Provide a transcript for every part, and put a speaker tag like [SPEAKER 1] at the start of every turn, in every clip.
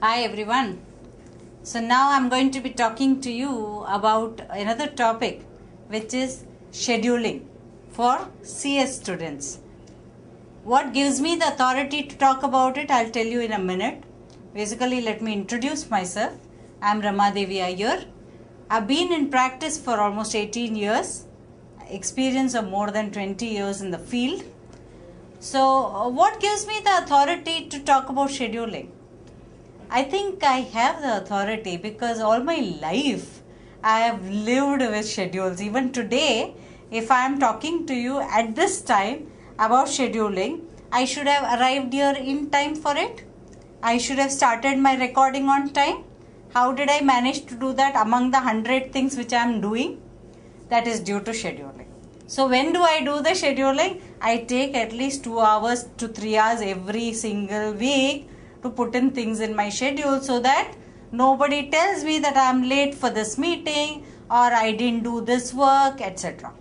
[SPEAKER 1] Hi everyone. So now I'm going to be talking to you about another topic, which is scheduling for CS students. What gives me the authority to talk about it, I'll tell you in a minute. Basically, let me introduce myself. I'm Rama Devi Iyer. I've been in practice for almost 18 years, experience of more than 20 years in the field. So what gives me the authority to talk about scheduling? I think I have the authority because all my life I have lived with schedules. Even today, if I am talking to you at this time about scheduling, I should have arrived here in time for it. I should have started my recording on time. How did I manage to do that among the 100 things which I am doing? That is due to scheduling. So when do I do the scheduling? I take at least 2 hours to 3 hours every single week to put in things in my schedule so that nobody tells me that I am late for this meeting or I didn't do this work, etc.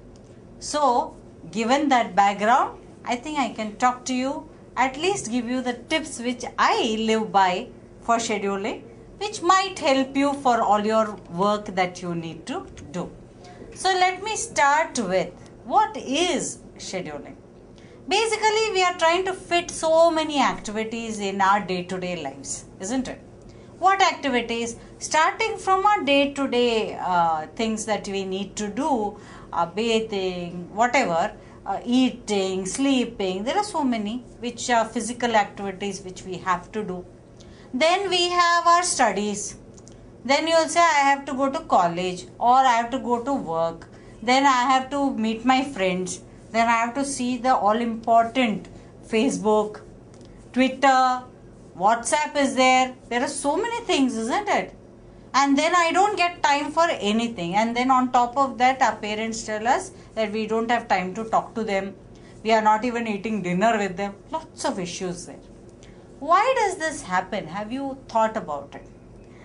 [SPEAKER 1] So, given that background, I think I can talk to you, at least give you the tips which I live by for scheduling, which might help you for all your work that you need to do. So, let me start with what is scheduling. Basically, we are trying to fit so many activities in our day-to-day lives, isn't it? What activities? Starting from our day-to-day things that we need to do, bathing, whatever, eating, sleeping. There are so many which are physical activities which we have to do. Then we have our studies. Then you will say, I have to go to college or I have to go to work. Then I have to meet my friends. Then I have to see the all-important Facebook, Twitter, WhatsApp is there. There are so many things, isn't it? And then I don't get time for anything. And then on top of that, our parents tell us that we don't have time to talk to them. We are not even eating dinner with them. Lots of issues there. Why does this happen? Have you thought about it?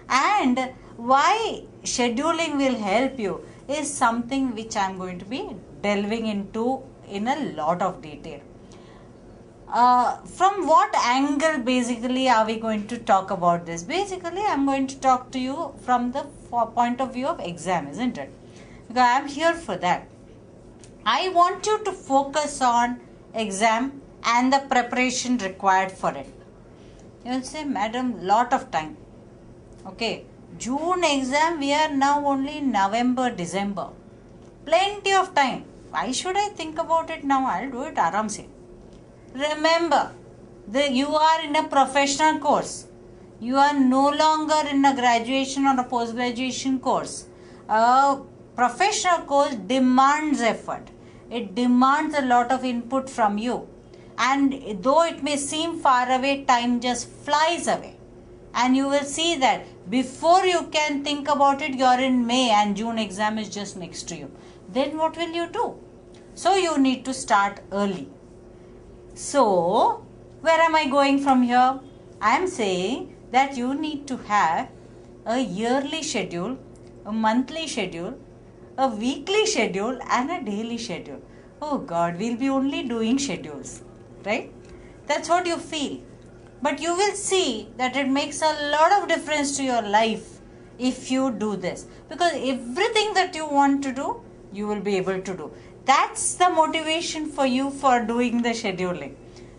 [SPEAKER 1] And why scheduling will help you is something which I am going to be delving into in a lot of detail. From what angle basically are we going to talk about this? Basically, I am going to talk to you from the point of view of exam, isn't it? Because I am here for that. I want you to focus on exam and the preparation required for it. You will say, madam, lot of time. Okay, June exam, we are now only in November, December. Plenty of time. Why should I think about it now? I'll do it aram se. Remember, you are in a professional course. You are no longer in a graduation or a post-graduation course. A professional course demands effort. It demands a lot of input from you. And though it may seem far away, time just flies away. And you will see that before you can think about it, you are in May and June exam is just next to you. Then what will you do? So you need to start early. So where am I going from here? I am saying that you need to have a yearly schedule, a monthly schedule, a weekly schedule and a daily schedule. Oh God, we'll be only doing schedules, right? That's what you feel. But you will see that it makes a lot of difference to your life if you do this. Because everything that you want to do, you will be able to do. That's the motivation for you for doing the scheduling.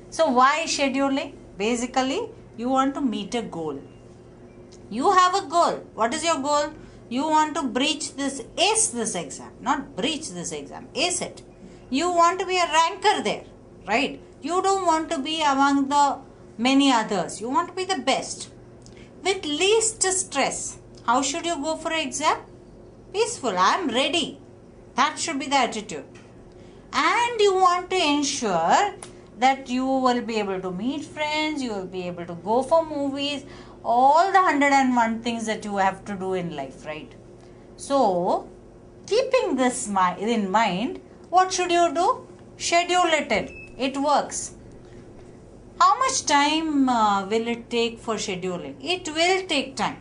[SPEAKER 1] So why scheduling? Basically, you want to meet a goal. You have a goal. What is your goal? You want to ace this exam. Not breach this exam, ace it. You want to be a ranker there, right? You don't want to be among the many others. You want to be the best. With least stress. How should you go for an exam? Peaceful. I am ready. That should be the attitude. And you want to ensure that you will be able to meet friends, you will be able to go for movies, all the 101 things that you have to do in life, right? So, keeping this in mind, what should you do? Schedule it in. It works. How much time will it take for scheduling? It will take time.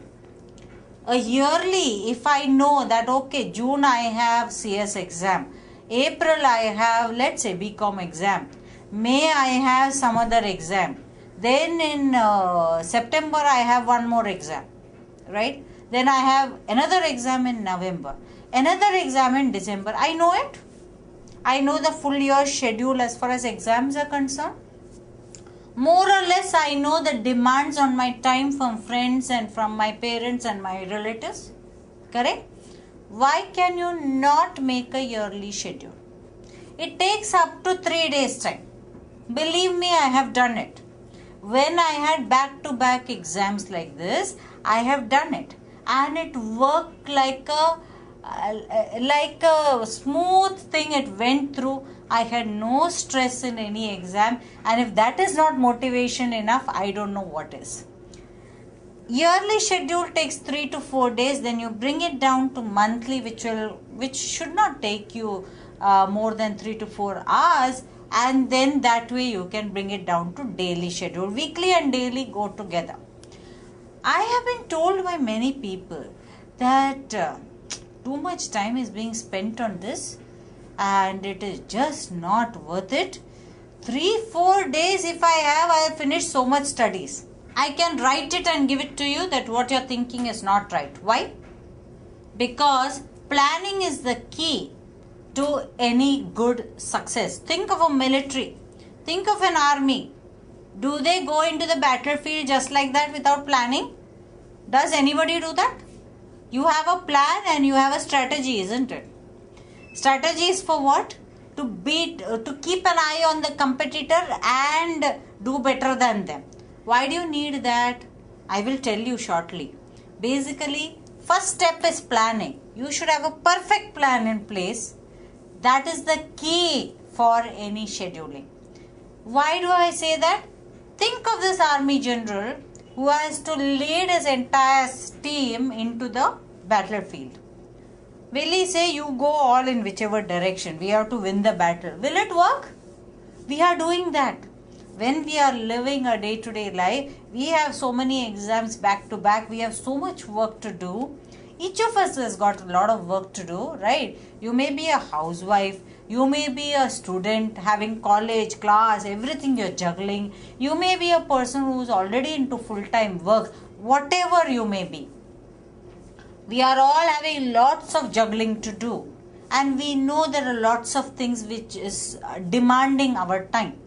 [SPEAKER 1] A yearly, if I know that, okay, June I have CS exam, April I have, let's say, BCom exam, May I have some other exam, Then in September I have one more exam, right? Then I have another exam in November, another exam in December. I know it. I know the full year schedule as far as exams are concerned. More or less I know the demands on my time from friends and from my parents and my relatives. Correct? Why can you not make a yearly schedule? It takes up to 3 days time. Believe me, I have done it. When I had back-to-back exams like this, I have done it. And it worked like a smooth thing. It went through. I had no stress in any exam. And if that is not motivation enough, I don't know what is. Yearly schedule takes 3 to 4 days. Then you bring it down to monthly, which should not take you more than 3 to 4 hours. And then that way you can bring it down to daily schedule. Weekly and daily go together. I have been told by many people that too much time is being spent on this and it is just not worth it. 3-4 days if I have finished so much studies. I can write it and give it to you that what you are thinking is not right. Why? Because planning is the key to any good success. Think of a military. Think of an army. Do they go into the battlefield just like that without planning? Does anybody do that? You have a plan and you have a strategy, isn't it? Strategy is for what? To keep an eye on the competitor and do better than them. Why do you need that? I will tell you shortly. Basically, first step is planning. You should have a perfect plan in place. That is the key for any scheduling. Why do I say that? Think of this army general who has to lead his entire team into the battlefield. Will he say, you go all in whichever direction, we have to win the battle? Will it work? We are doing that. When we are living a day-to-day life, we have so many exams back to back, we have so much work to do. Each of us has got a lot of work to do, right? You may be a housewife, you may be a student having college, class, everything you're juggling. You may be a person who's already into full-time work, whatever you may be. We are all having lots of juggling to do. And we know there are lots of things which is demanding our time.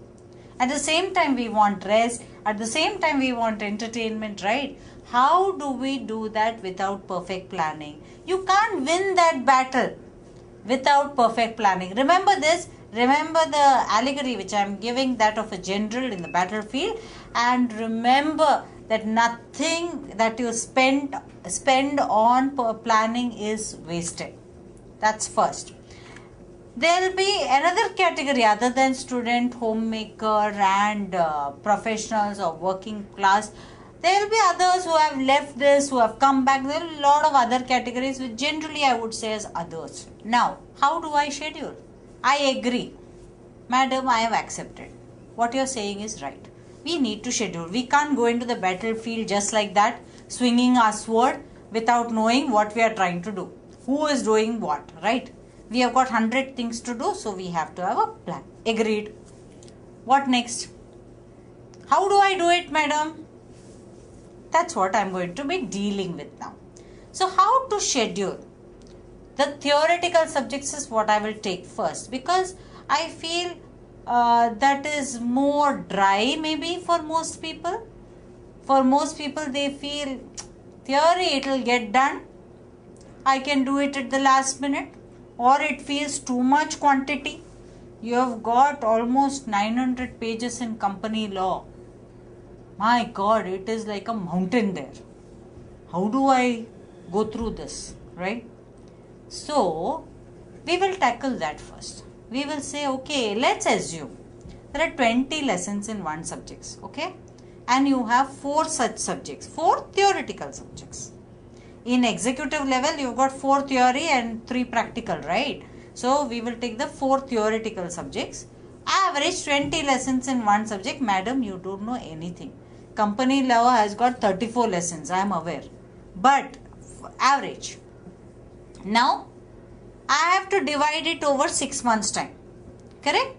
[SPEAKER 1] At the same time, we want rest. At the same time, we want entertainment, right? How do we do that without perfect planning? You can't win that battle without perfect planning. Remember this. Remember the allegory which I am giving, that of a general in the battlefield. And remember that nothing that you spend on planning is wasted. That's first. There will be another category other than student, homemaker and professionals or working class. There will be others who have left this, who have come back. There are a lot of other categories which generally I would say as others. Now, how do I schedule? I agree. Madam, I have accepted. What you are saying is right. We need to schedule. We can't go into the battlefield just like that, swinging our sword without knowing what we are trying to do. Who is doing what, right? We have got 100 things to do, so we have to have a plan. Agreed. What next? How do I do it, madam? That's what I'm going to be dealing with now. So how to schedule? The theoretical subjects is what I will take first, because I feel that is more dry maybe for most people. For most people, they feel theory, it will get done. I can do it at the last minute. Or it feels too much quantity. You have got almost 900 pages in company law. My God, it is like a mountain there. How do I go through this, right? So, we will tackle that first. We will say, okay, let's assume there are 20 lessons in one subject, okay? And you have 4 such subjects, 4 theoretical subjects. In executive level, you've got 4 theory and 3 practical, right? So, we will take the 4 theoretical subjects. Average 20 lessons in one subject. Madam, you don't know anything. Company law has got 34 lessons, I am aware. But, average. Now, I have to divide it over 6 months time. Correct?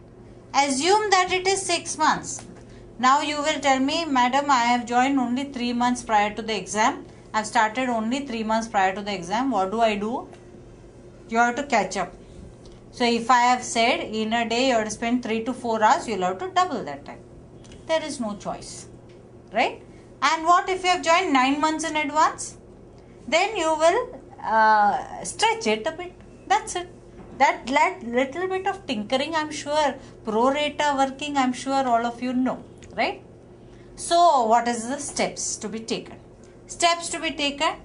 [SPEAKER 1] Assume that it is 6 months. Now you will tell me, madam, I have joined only 3 months prior to the exam. I have started only 3 months prior to the exam. What do I do? You have to catch up. So if I have said in a day you have to spend 3 to 4 hours, you will have to double that time. There is no choice, right? And what if you have joined 9 months in advance? Then you will stretch it a bit. That's it. That little bit of tinkering, I'm sure, pro rata working, I'm sure all of you know, right? So what is the steps to be taken? Steps to be taken: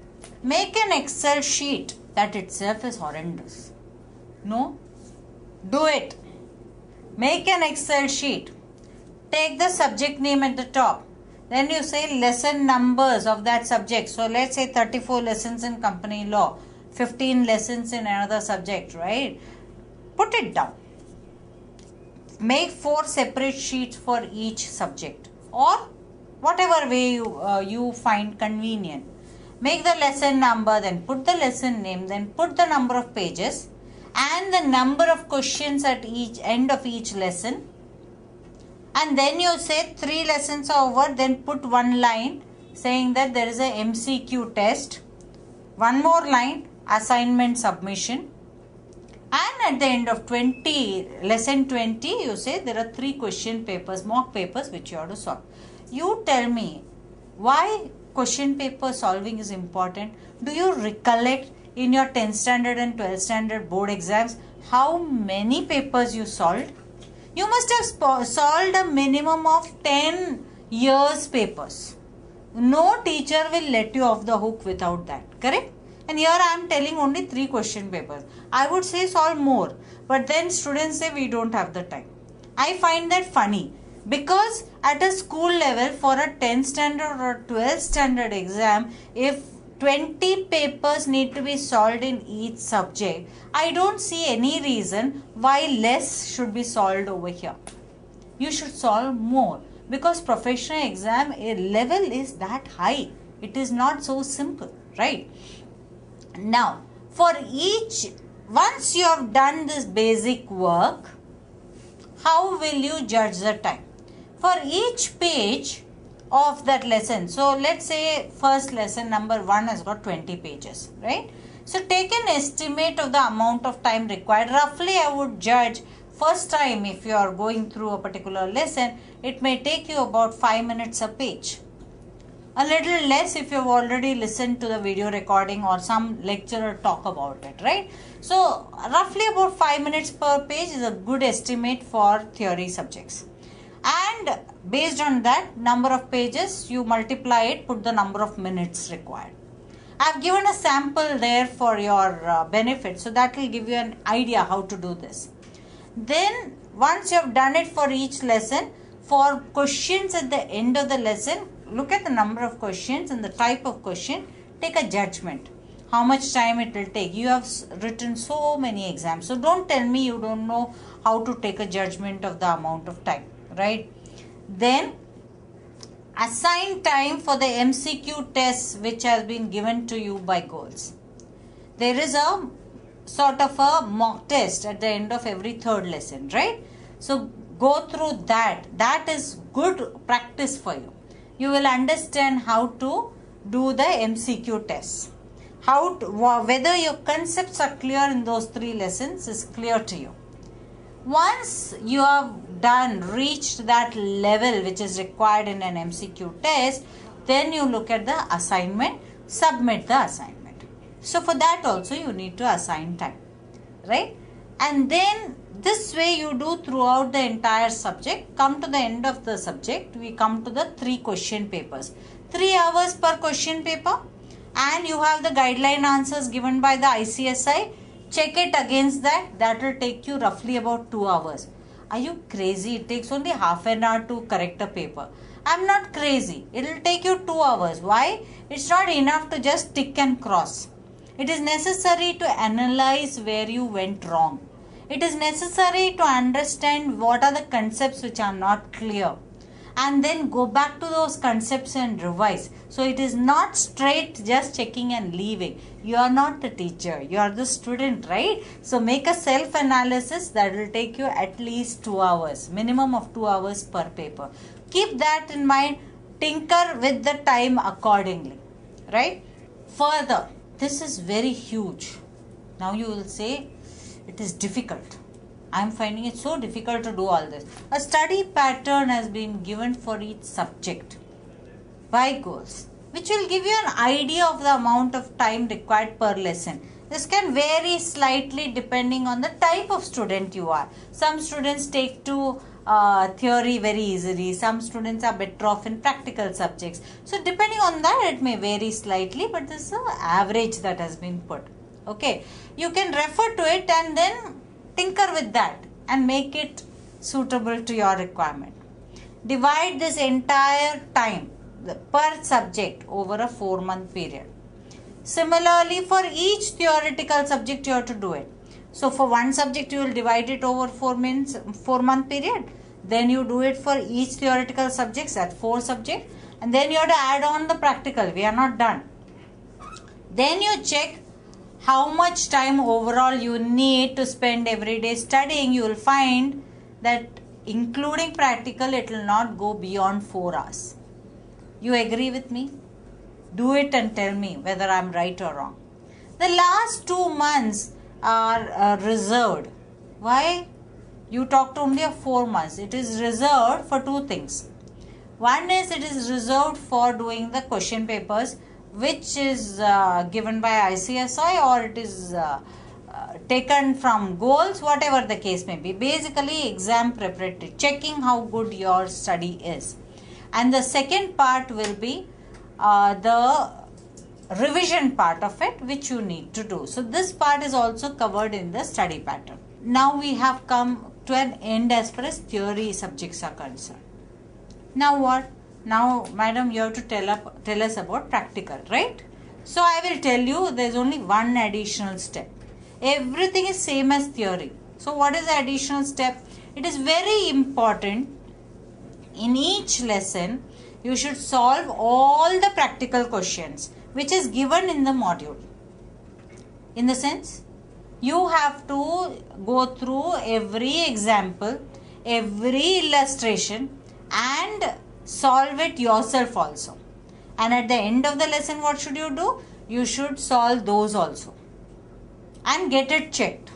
[SPEAKER 1] make an Excel sheet. That itself is horrendous. No? Do it. Make an Excel sheet. Take the subject name at the top. Then you say lesson numbers of that subject. So let's say 34 lessons in company law, 15 lessons in another subject, right? Put it down. Make 4 separate sheets for each subject, or whatever way you find convenient. Make the lesson number, then put the lesson name, then put the number of pages and the number of questions at each end of each lesson. And then you say 3 lessons are over, then put 1 line saying that there is a MCQ test. 1 more line, assignment submission. And at the end of lesson 20, you say there are 3 question papers, mock papers which you have to solve. You tell me why question paper solving is important. Do you recollect in your 10th standard and 12th standard board exams how many papers you solved? You must have solved a minimum of 10 years papers. No teacher will let you off the hook without that, correct? And here I am telling only 3 question papers. I would say solve more, but then students say we don't have the time. I find that funny, because at a school level for a 10th standard or 12th standard exam, if 20 papers need to be solved in each subject, I don't see any reason why less should be solved over here. You should solve more, because professional exam level is that high. It is not so simple, right? Now, once you have done this basic work, how will you judge the time? For each page of that lesson, so let's say first lesson number 1 has got 20 pages, right? So take an estimate of the amount of time required. Roughly I would judge first time, if you are going through a particular lesson, it may take you about 5 minutes a page. A little less if you have already listened to the video recording or some lecturer talk about it, right? So roughly about 5 minutes per page is a good estimate for theory subjects. And based on that number of pages, you multiply it, put the number of minutes required. I have given a sample there for your benefit, so that will give you an idea how to do this. Then once you have done it for each lesson, for questions at the end of the lesson, look at the number of questions and the type of question, take a judgment. How much time it will take. You have written so many exams, so don't tell me you don't know how to take a judgment of the amount of time, right? Then assign time for the MCQ tests which has been given to you by GOLS. There is a sort of a mock test at the end of every 3rd lesson, right? So go through that. That is good practice for you. You will understand how to do the MCQ tests. Whether your concepts are clear in those 3 lessons is clear to you. Once you have reached that level which is required in an MCQ test, then you look at the assignment, submit the assignment. So for that also you need to assign time, right? And then this way you do throughout the entire subject. Come to the end of the subject, we come to the 3 question papers. 3 hours per question paper, and you have the guideline answers given by the ICSI. Check it against that. That will take you roughly about 2 hours. Are you crazy? It takes only half an hour to correct a paper. I'm not crazy. It will take you 2 hours. Why? It's not enough to just tick and cross. It is necessary to analyze where you went wrong. It is necessary to understand what are the concepts which are not clear. and then go back to those concepts and revise. So it is not straight just checking and leaving. You are not the teacher, you are the student, right? So make a self analysis that will take you at least 2 hours, minimum of 2 hours per paper. Keep that in mind. Tinker with the time accordingly, right? Further, this is very huge. Now you will say it is difficult. I am finding it so difficult to do all this. A study pattern has been given for each subject by GOLS, which will give you an idea of the amount of time required per lesson. This can vary slightly depending on the type of student you are. Some students take to theory very easily. Some students are better off in practical subjects. So depending on that, it may vary slightly, but this is the average that has been put. Okay, you can refer to it and then tinker with that and make it suitable to your requirement. Divide this entire time per subject over a 4-month period. Similarly, for each theoretical subject you have to do it. So for one subject you will divide it over 4-month period. Then you do it for each theoretical subjects at 4 subjects, and then you have to add on the practical. We are not done. Then you check how much time overall you need to spend every day studying. You will find that including practical, it will not go beyond 4 hours. You agree with me? Do it and tell me whether I am right or wrong. The last 2 months are reserved. Why? You talked only of 4 months. It is reserved for 2 things. One is it is reserved for doing the question papers, which is given by ICSI, or it is taken from GOLS, whatever the case may be. Basically exam preparatory, checking how good your study is. And the second part will be the revision part of it, which you need to do. So this part is also covered in the study pattern. Now we have come to an end as far as theory subjects are concerned. Now what? Now madam, you have to tell us about practical, right? So I will tell you there is only one additional step. Everything is same as theory. So what is the additional step? It is very important. In each lesson you should solve all the practical questions which is given in the module. In the sense, you have to go through every example, every illustration and solve it yourself also. And at the end of the lesson, what should you do? You should solve those also and get it checked.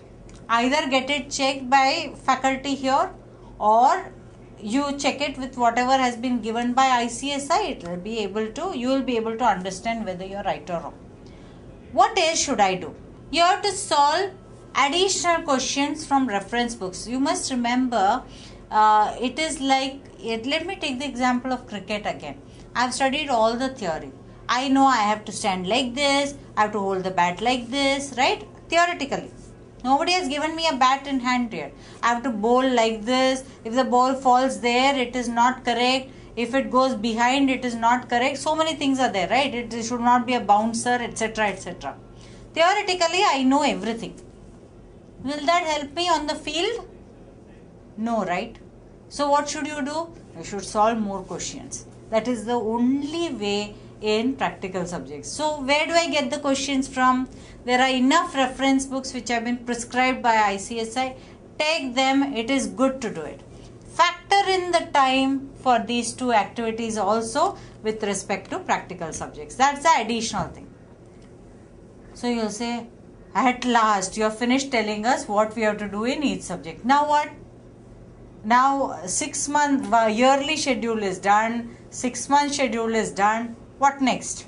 [SPEAKER 1] Either get it checked by faculty here, or you check it with whatever has been given by ICSI. You will be able to understand whether you are right or wrong. What else should I do? You have to solve additional questions from reference books. You must remember, it is like, let me take the example of cricket again. I have studied all the theory. I know I have to stand like this, I have to hold the bat like this, right? Theoretically. Nobody has given me a bat in hand here. I have to bowl like this. If the ball falls there, it is not correct. If it goes behind, it is not correct. So many things are there, right? It should not be a bouncer, etc., etc. Theoretically, I know everything. Will that help me on the field? No, right? So what should you do? You should solve more questions. That is the only way in practical subjects. So where do I get the questions from? There are enough reference books which have been prescribed by ICSI. Take them. It is good to do it. Factor in the time for these 2 activities also with respect to practical subjects. That's the additional thing. So you'll say, at last you have finished telling us what we have to do in each subject. Now what? Now 6-month yearly schedule is done. 6-month schedule is done. What next?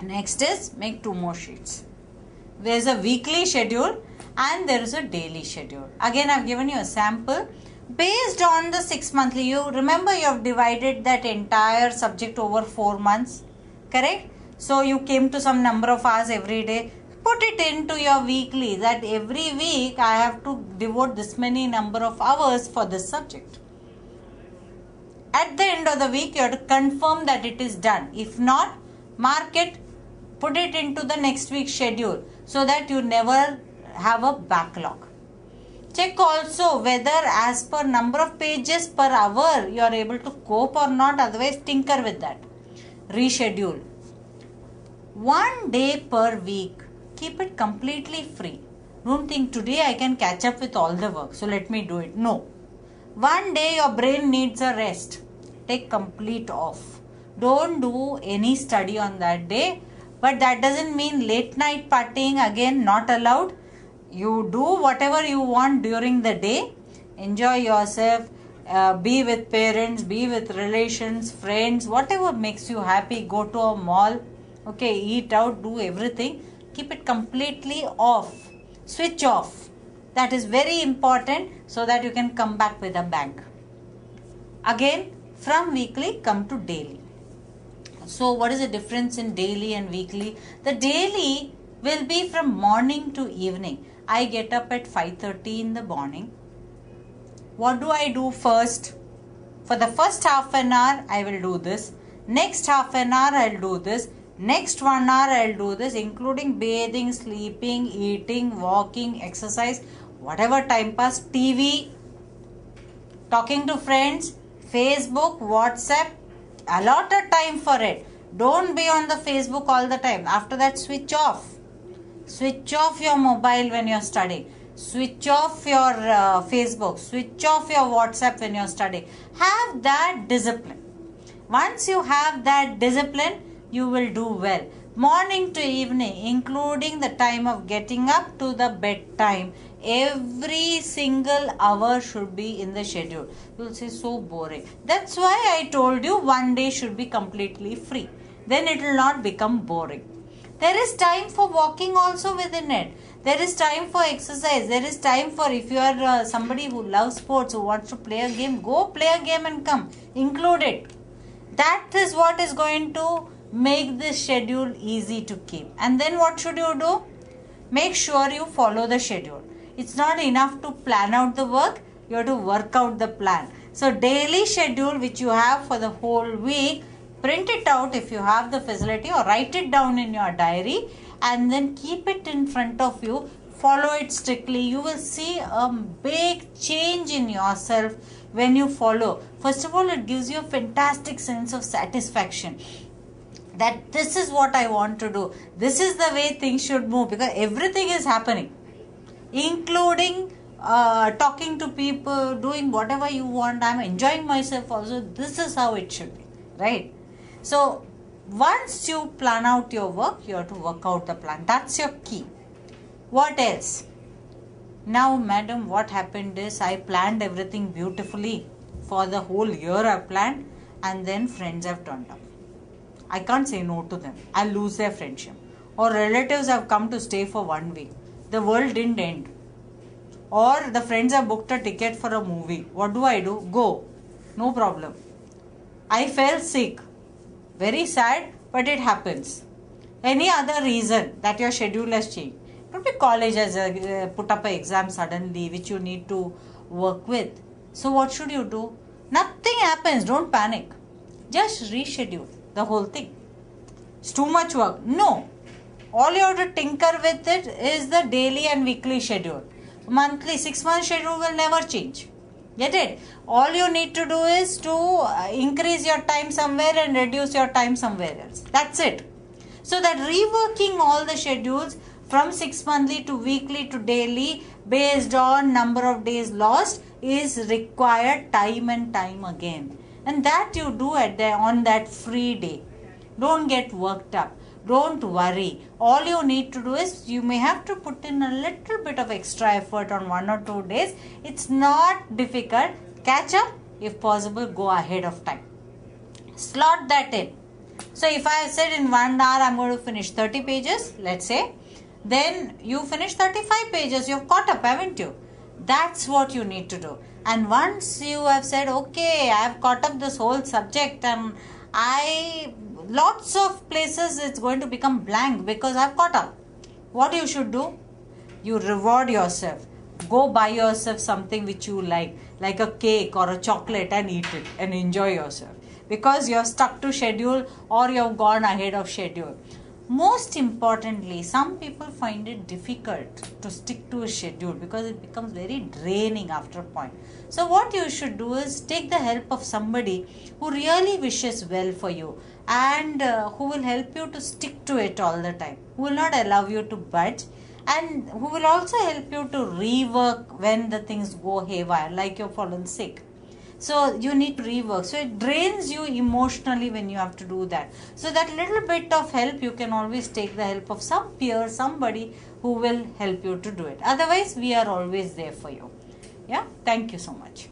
[SPEAKER 1] Next is make 2 more sheets. There is a weekly schedule and there is a daily schedule. Again, I have given you a sample based on the 6 monthly. You remember you have divided that entire subject over 4 months, correct? So you came to some number of hours every day. Put it into your weekly, that every week I have to devote this many number of hours for this subject. At the end of the week, you have to confirm that it is done. If not, mark it, put it into the next week's schedule so that you never have a backlog. Check also whether as per number of pages per hour you are able to cope or not. Otherwise, tinker with that. Reschedule. 1 day per week. Keep it completely free. Don't think today I can catch up with all the work, so let me do it. No. 1 day your brain needs a rest. Take complete off. Don't do any study on that day. But that doesn't mean late night partying, again not allowed. You do whatever you want during the day. Enjoy yourself. Be with parents, be with relations, friends, whatever makes you happy. Go to a mall. Okay, eat out, do everything. Keep it completely off. Switch off. That is very important so that you can come back with a bang. Again, from weekly, come to daily. So, what is the difference in daily and weekly? The daily will be from morning to evening. I get up at 5:30 in the morning. What do I do first? For the first half an hour, I will do this. Next half an hour, I will do this. Next 1 hour, I will do this, including bathing, sleeping, eating, walking, exercise, whatever time pass, TV, talking to friends, Facebook, WhatsApp. Allot a time for it. Don't be on the Facebook all the time. After that, switch off. Switch off your mobile when you're studying. Switch off your Facebook. Switch off your WhatsApp when you're studying. Have that discipline. Once you have that discipline, you will do well. Morning to evening, including the time of getting up to the bedtime, every single hour should be in the schedule. You will say, so boring. That's why I told you 1 day should be completely free. Then it will not become boring. There is time for walking also within it. There is time for exercise. There is time for, if you are somebody who loves sports, who wants to play a game, go play a game and come. Include it. That is what is going to make this schedule easy to keep. And then what should you do? Make sure you follow the schedule. It's not enough to plan out the work. You have to work out the plan. So daily schedule which you have for the whole week, print it out if you have the facility, or write it down in your diary and then keep it in front of you. Follow it strictly. You will see a big change in yourself when you follow. First of all, it gives you a fantastic sense of satisfaction that this is what I want to do. This is the way things should move, because everything is happening, including talking to people, doing whatever you want. I'm enjoying myself also. This is how it should be, right? So once you plan out your work, you have to work out the plan. That's your key. What else? Now, madam, what happened is I planned everything beautifully for the whole year. I planned, and then friends have turned up. I can't say no to them. I'll lose their friendship. Or relatives have come to stay for 1 week. The world didn't end. Or the friends have booked a ticket for a movie. What do? Go. No problem. I fell sick. Very sad, but it happens. Any other reason that your schedule has changed? Don't be college has put up an exam suddenly which you need to work with. So what should you do? Nothing happens. Don't panic. Just reschedule the whole thing. It's too much work. No. All you have to tinker with it is the daily and weekly schedule. Monthly, 6 month schedule will never change. Get it? All you need to do is to increase your time somewhere and reduce your time somewhere else. That's it. So that reworking all the schedules from 6 monthly to weekly to daily based on number of days lost is required time and time again. And that you do on that free day. Don't get worked up. Don't worry. All you need to do is, you may have to put in a little bit of extra effort on 1 or 2 days. It's not difficult. Catch up. If possible, go ahead of time. Slot that in. So if I have said in 1 hour I'm going to finish 30 pages, let's say, then you finish 35 pages. You've caught up, haven't you? That's what you need to do. And once you have said, okay, I have caught up this whole subject, and lots of places it's going to become blank because I've caught up. What you should do? You reward yourself. Go buy yourself something which you like a cake or a chocolate, and eat it and enjoy yourself. Because you're stuck to schedule or you've gone ahead of schedule. Most importantly, some people find it difficult to stick to a schedule because it becomes very draining after a point. So what you should do is take the help of somebody who really wishes well for you, and who will help you to stick to it all the time, who will not allow you to budge, and who will also help you to rework when the things go haywire, like you're fallen sick. So you need to rework. So it drains you emotionally when you have to do that. So that little bit of help, you can always take the help of some peer, somebody who will help you to do it. Otherwise, we are always there for you. Yeah, thank you so much.